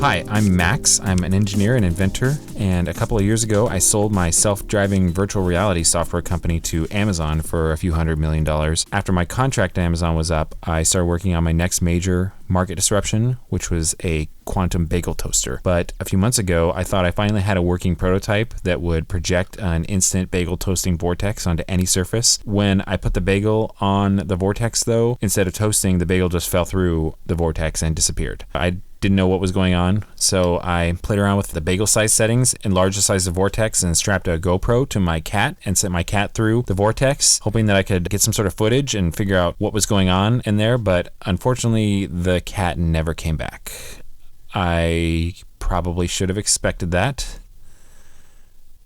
Hi, I'm Max. I'm an engineer and inventor, and a couple of years ago, I sold my self-driving virtual reality software company to Amazon for a few $100 million. After my contract at Amazon was up, I started working on my next major market disruption, which was a quantum bagel toaster. But a few months ago, I thought I finally had a working prototype that would project an instant bagel toasting vortex onto any surface. When I put the bagel on the vortex, though, instead of toasting, the bagel just fell through the vortex and disappeared. I didn't know what was going on, so I played around with the bagel size settings, enlarged the size of the vortex, and strapped a GoPro to my cat and sent my cat through the vortex, hoping that I could get some sort of footage and figure out what was going on in there. But unfortunately, the cat never came back. I probably should have expected that.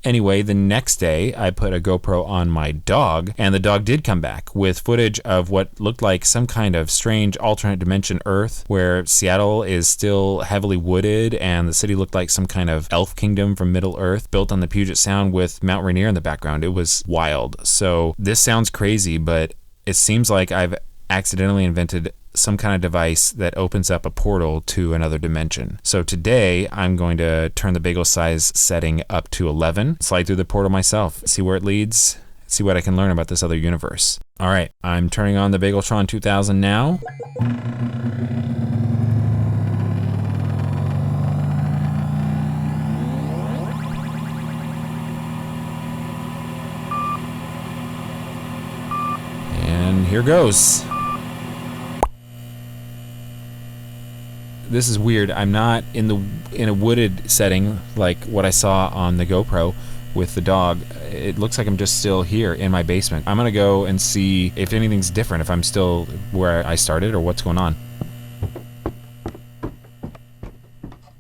Anyway, the next day, I put a GoPro on my dog, and the dog did come back with footage of what looked like some kind of strange alternate dimension Earth, where Seattle is still heavily wooded, and the city looked like some kind of elf kingdom from Middle Earth, built on the Puget Sound with Mount Rainier in the background. It was wild. So this sounds crazy, but it seems like I've accidentally invented some kind of device that opens up a portal to another dimension. So today I'm going to turn the bagel size setting up to 11, slide through the portal myself, see where it leads, see what I can learn about this other universe. All right, I'm turning on the Bageltron 2000 now. And here goes. This is weird. I'm not in a wooded setting like what I saw on the GoPro with the dog. It looks like I'm just still here in my basement. I'm gonna go and see if anything's different, if I'm still where I started or what's going on.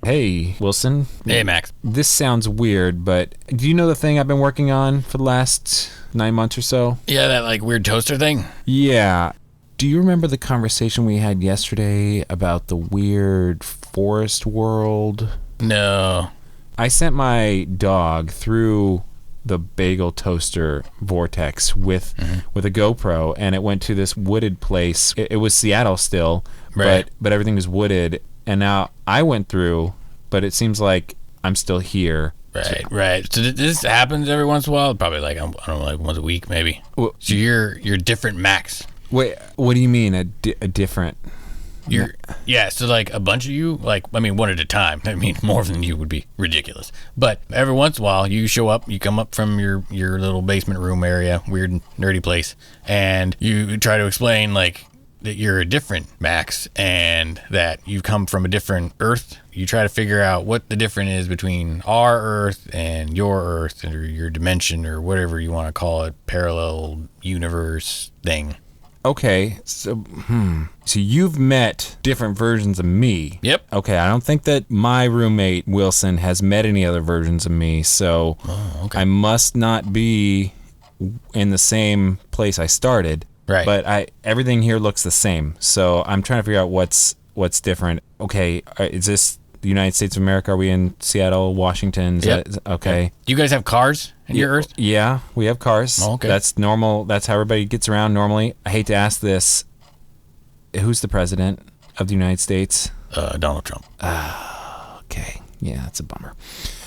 Hey, Wilson. Hey, Max. This sounds weird, but do you know the thing I've been working on for the last 9 months or so? Yeah, that like weird toaster thing? Yeah. Do you remember the conversation we had yesterday about the weird forest world? No. I sent my dog through the bagel toaster vortex with a GoPro, and it went to this wooded place. It was Seattle still, Right. but everything was wooded. And now I went through, but it seems like I'm still here. Right. So this happens every once in a while? Probably like, I don't know, like once a week maybe. Well, So you're different, Max. Wait, what do you mean a different? Yeah, so like a bunch of you, like, I mean, one at a time. I mean, more than you would be ridiculous. But every once in a while, you show up, you come up from your little basement room area, weird, nerdy place, and you try to explain, like, that you're a different Max and that you've come from a different Earth. You try to figure out what the difference is between our Earth and your Earth or your dimension or whatever you want to call it, parallel universe thing. Okay, so you've met different versions of me. Yep. Okay, I don't think that my roommate Wilson has met any other versions of me, so I must not be in the same place I started. Right. But everything here looks the same, so I'm trying to figure out what's different. Okay, is this the United States of America? Are we in Seattle, Washington? Okay. Yep. Do you guys have cars in your Earth? Yeah, we have cars. Oh, okay. That's normal. That's how everybody gets around normally. I hate to ask this. Who's the president of the United States? Donald Trump. Okay. Yeah, that's a bummer.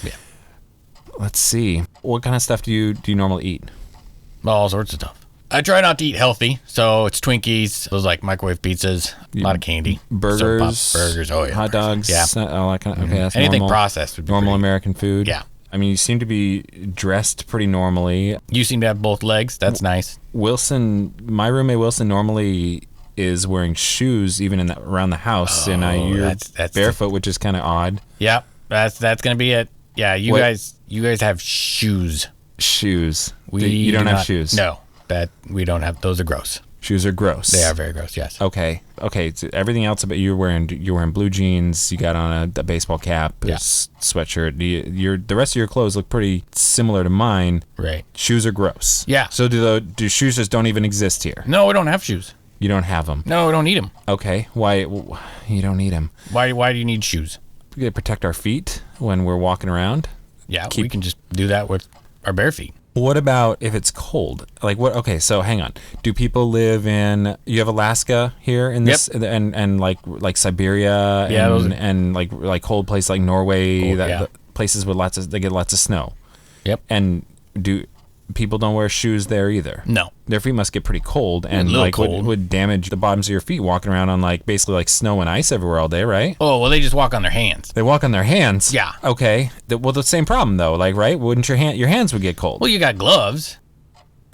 Yeah. Let's see. What kind of stuff do you normally eat? All sorts of stuff. I try not to eat healthy, so it's Twinkies, those like microwave pizzas, a lot of candy, Burgers, soda pop, burgers, hot dogs, all that kind of. Okay, that's anything normal, processed would be normal pretty, American food. Yeah. I mean, you seem to be dressed pretty normally. You seem to have both legs. That's nice. Wilson, my roommate Wilson normally is wearing shoes even around the house, and you're that's barefoot, which is kind of odd. Yep, that's gonna be it. Yeah, you guys have shoes. Shoes. You you don't have shoes. No, that we don't have. Those are gross. Shoes are gross. They are very gross. Yes. Okay. So everything else about you're wearing blue jeans. You got on a baseball cap, sweatshirt. The rest of your clothes look pretty similar to mine. Right. Shoes are gross. Yeah. So do shoes just don't even exist here? No, we don't have shoes. You don't have them. No, we don't need them. Okay. Why you don't need them? Why do you need shoes? We gotta protect our feet when we're walking around. Yeah, we can just do that with our bare feet. What about if it's cold? Like what? Okay, so hang on. Do people live in? You have Alaska here in this, and like Siberia, and like cold places like Norway, places with they get lots of snow. Yep. And do people don't wear shoes there either? No. Their feet must get pretty cold, and like would damage the bottoms of your feet walking around on like basically like snow and ice everywhere all day, right? Oh well, they just walk on their hands. They walk on their hands. Yeah. Okay. Well, the same problem though, like right? Wouldn't your hands would get cold? Well, you got gloves.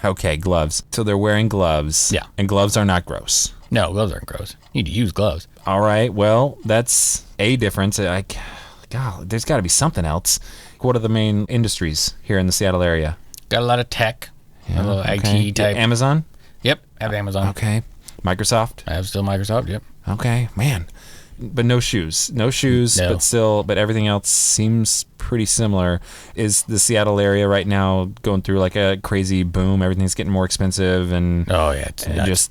Okay, gloves. So they're wearing gloves. Yeah. And gloves are not gross. No, gloves aren't gross. You need to use gloves. All right. Well, that's a difference. God, there's got to be something else. What are the main industries here in the Seattle area? Got a lot of tech. A little IT type. Amazon? Yep, I have Amazon. Okay. Microsoft? I have still Microsoft, yep. Okay, man. But no shoes. No shoes, no. But everything else seems pretty similar. Is the Seattle area right now going through like a crazy boom? Everything's getting more expensive and oh yeah, it's nuts.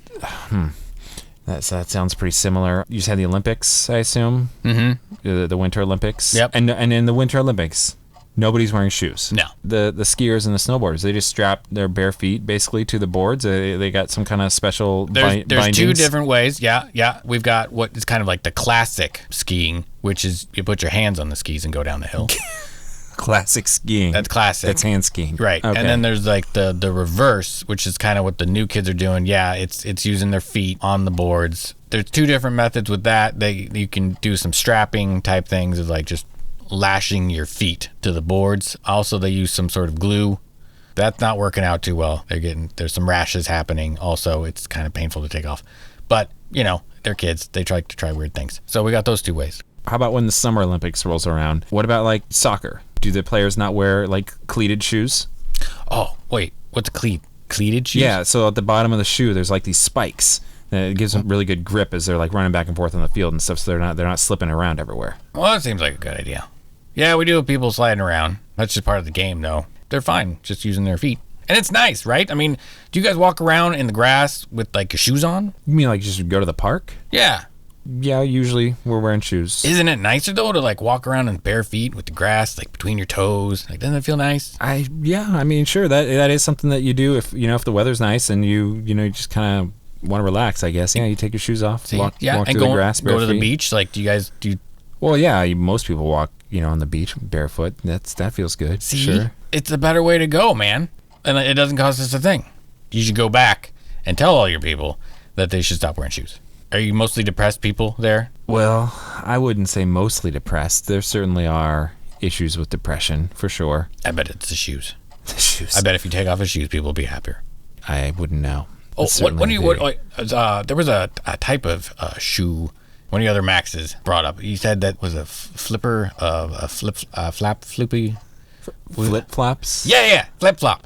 That sounds pretty similar. You just had the Olympics, I assume? Mm-hmm. The Winter Olympics? Yep. And in the Winter Olympics, nobody's wearing shoes. No. The skiers and the snowboarders, they just strap their bare feet basically to the boards. They got some kind of special There's bindings. two different ways. Yeah. We've got what is kind of like the classic skiing, which is you put your hands on the skis and go down the hill. Classic skiing. That's classic. That's hand skiing. Right. Okay. And then there's like the reverse, which is kind of what the new kids are doing. Yeah, it's using their feet on the boards. There's two different methods with that. You can do some strapping type things of like just lashing your feet to the boards. Also, they use some sort of glue. That's not working out too well. There's some rashes happening. Also, it's kind of painful to take off. But, they're kids. They try to try weird things. So we got those two ways. How about when the Summer Olympics rolls around? What about like soccer? Do the players not wear like cleated shoes? Oh, wait. What's cleated shoes? Yeah, so at the bottom of the shoe, there's like these spikes. It gives them really good grip as they're like running back and forth on the field and stuff, so they're not slipping around everywhere. Well, that seems like a good idea. Yeah, we do have people sliding around. That's just part of the game, though. They're fine just using their feet. And it's nice, right? I mean, do you guys walk around in the grass with like your shoes on? You mean like just go to the park? Yeah. Yeah, usually we're wearing shoes. Isn't it nicer though to like walk around in bare feet with the grass like between your toes? Like, doesn't it feel nice? I mean, sure, that is something that you do if if the weather's nice and you just kind of want to relax, I guess. Yeah, you take your shoes off, walk through the grass bare go to the feet. beach. Like, do you guys do? Well, yeah, most people walk on the beach barefoot. That feels good. See, sure. It's a better way to go, man, and it doesn't cost us a thing. You should go back and tell all your people that they should stop wearing shoes. Are you mostly depressed people there? Well, I wouldn't say mostly depressed. There certainly are issues with depression, for sure. I bet it's the shoes. The shoes. I bet if you take off his shoes, people will be happier. I wouldn't know. Oh, there was a type of shoe one of the other Maxes brought up. He said that was a flipper, flippy. Flip flops? Yeah, flip flop.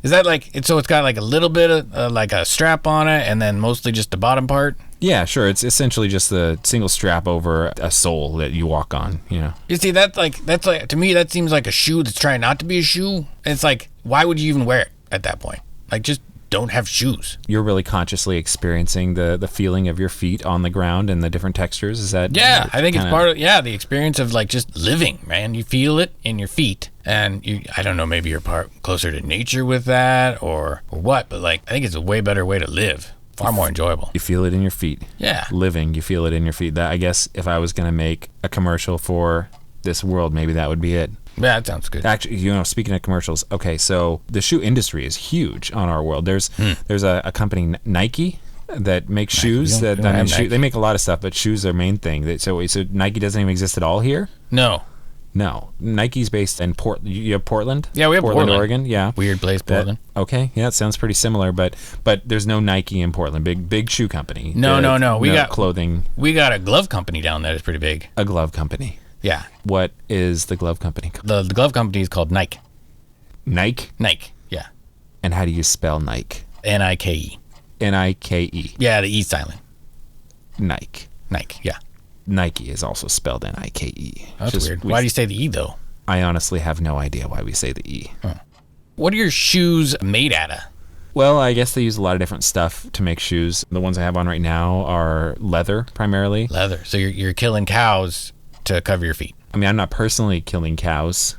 Is that like it's got like a little bit of like a strap on it, and then mostly just the bottom part? Yeah, sure. It's essentially just the single strap over a sole that you walk on. You see, that's like to me that seems like a shoe that's trying not to be a shoe. And it's like, why would you even wear it at that point? Like, just don't have shoes. You're really consciously experiencing the feeling of your feet on the ground and the different textures. Is that? Yeah, I think it's part of the experience of like just living, man. You feel it in your feet, and I don't know, maybe you're closer to nature with that or what, but like I think it's a way better way to live. Far more enjoyable. You feel it in your feet. Yeah. Living, you feel it in your feet. That, I guess if I was going to make a commercial for this world, maybe that would be it. Yeah, that sounds good. Actually, speaking of commercials, okay, so the shoe industry is huge on our world. There's a company, Nike, that makes shoes. They make a lot of stuff, but shoes are their main thing. So Nike doesn't even exist at all here? No, Nike's based in You have Portland? Yeah, we have Portland, Oregon. Yeah, weird place, Portland. Okay, yeah, it sounds pretty similar, but there's no Nike in Portland. Big shoe company. No. We got clothing. We got a glove company down there that's pretty big. A glove company. Yeah. What is the glove company? The glove company is called Nike. Nike. Yeah. And how do you spell Nike? Nike. Nike. Yeah, the E silent. Nike. Yeah. Nike is also spelled Nike. That's weird. Why do you say the E, though? I honestly have no idea why we say the E. Huh. What are your shoes made out of? Well, I guess they use a lot of different stuff to make shoes. The ones I have on right now are leather, primarily. Leather. So you're killing cows to cover your feet. I mean, I'm not personally killing cows.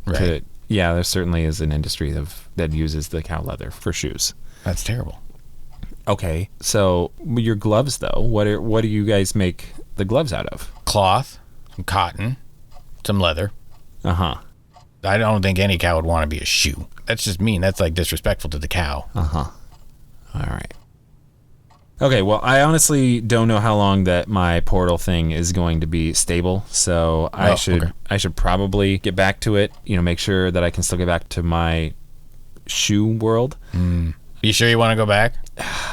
Right. Yeah, there certainly is an industry that uses the cow leather for shoes. That's terrible. Okay, so your gloves though, what do you guys make the gloves out of? Cloth, some cotton, some leather. Uh-huh. I don't think any cow would want to be a shoe. That's just mean. That's like disrespectful to the cow. Uh-huh. All right. Okay, well, I honestly don't know how long that my portal thing is going to be stable, so I should probably get back to it, make sure that I can still get back to my shoe world. You sure you want to go back?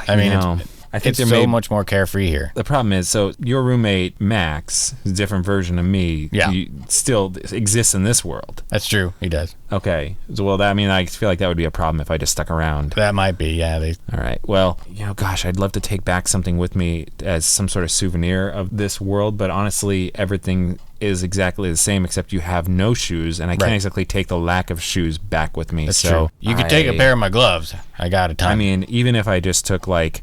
I mean, I think it's so much more carefree here. The problem is, so your roommate, Max, is a different version of me. Yeah. He still exists in this world. That's true. He does. Okay. So, well, I feel like that would be a problem if I just stuck around. That might be, yeah. All right. Well, gosh, I'd love to take back something with me as some sort of souvenir of this world, but honestly, everything is exactly the same except you have no shoes, and I can't exactly take the lack of shoes back with me. That's true. You could take a pair of my gloves. I got a ton. I mean, even if I just took, like,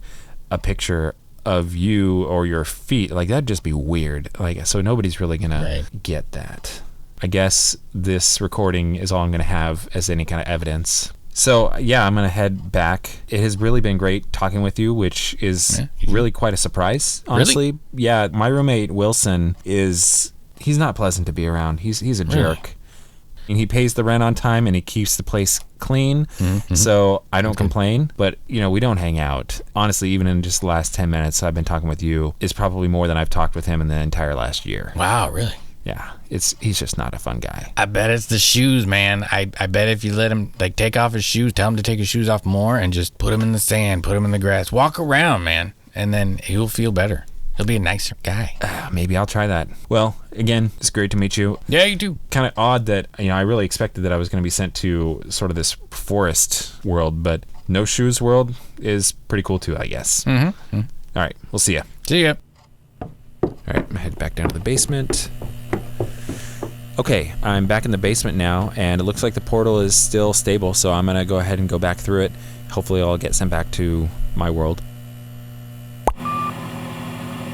a picture of you or your feet, like, that'd just be weird. Like, so nobody's really gonna get that. I guess this recording is all I'm gonna have as any kind of evidence. So yeah, I'm gonna head back. It has really been great talking with you, which is really quite a surprise, honestly. Really? Yeah, my roommate Wilson he's not pleasant to be around. He's a jerk. And he pays the rent on time and he keeps the place clean. Mm-hmm. So I don't complain, but we don't hang out. Honestly, even in just the last 10 minutes I've been talking with you is probably more than I've talked with him in the entire last year. Wow, really? Yeah, he's just not a fun guy. I bet it's the shoes, man. I bet if you let him take off his shoes, tell him to take his shoes off more and just put him in the sand, put him in the grass, walk around, man, and then he'll feel better. He'll be a nicer guy. Maybe I'll try that. Well, again, it's great to meet you. Yeah, you too. Kind of odd that, I really expected that I was going to be sent to sort of this forest world, but no shoes world is pretty cool too, I guess. Mm-hmm. All right, we'll see ya. See ya. All right, I'm going to head back down to the basement. Okay, I'm back in the basement now, and it looks like the portal is still stable, so I'm going to go ahead and go back through it. Hopefully I'll get sent back to my world.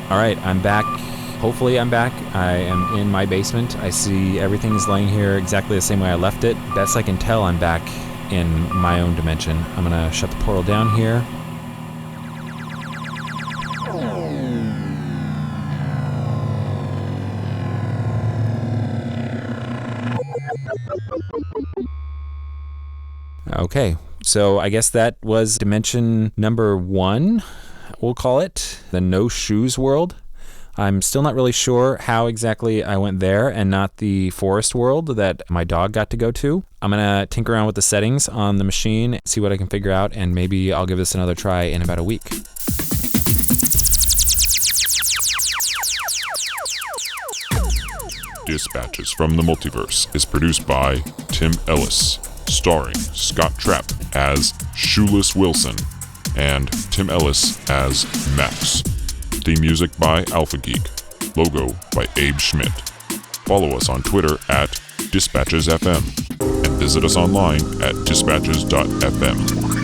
All right, I'm back. Hopefully I'm back. I am in my basement. I see everything is laying here exactly the same way I left it. Best I can tell, I'm back in my own dimension. I'm gonna shut the portal down here. Okay, so I guess that was dimension number 1. We'll call it the no shoes world. I'm still not really sure how exactly I went there and not the forest world that my dog got to go to. I'm gonna tinker around with the settings on the machine, see what I can figure out, and maybe I'll give this another try in about a week. Dispatches from the Multiverse is produced by Tim Ellis, starring Scott Trapp as Shoeless Wilson and Tim Ellis as Max. Theme music by Alpha Geek. Logo by Abe Schmidt. Follow us on Twitter at DispatchesFM and visit us online at dispatches.fm.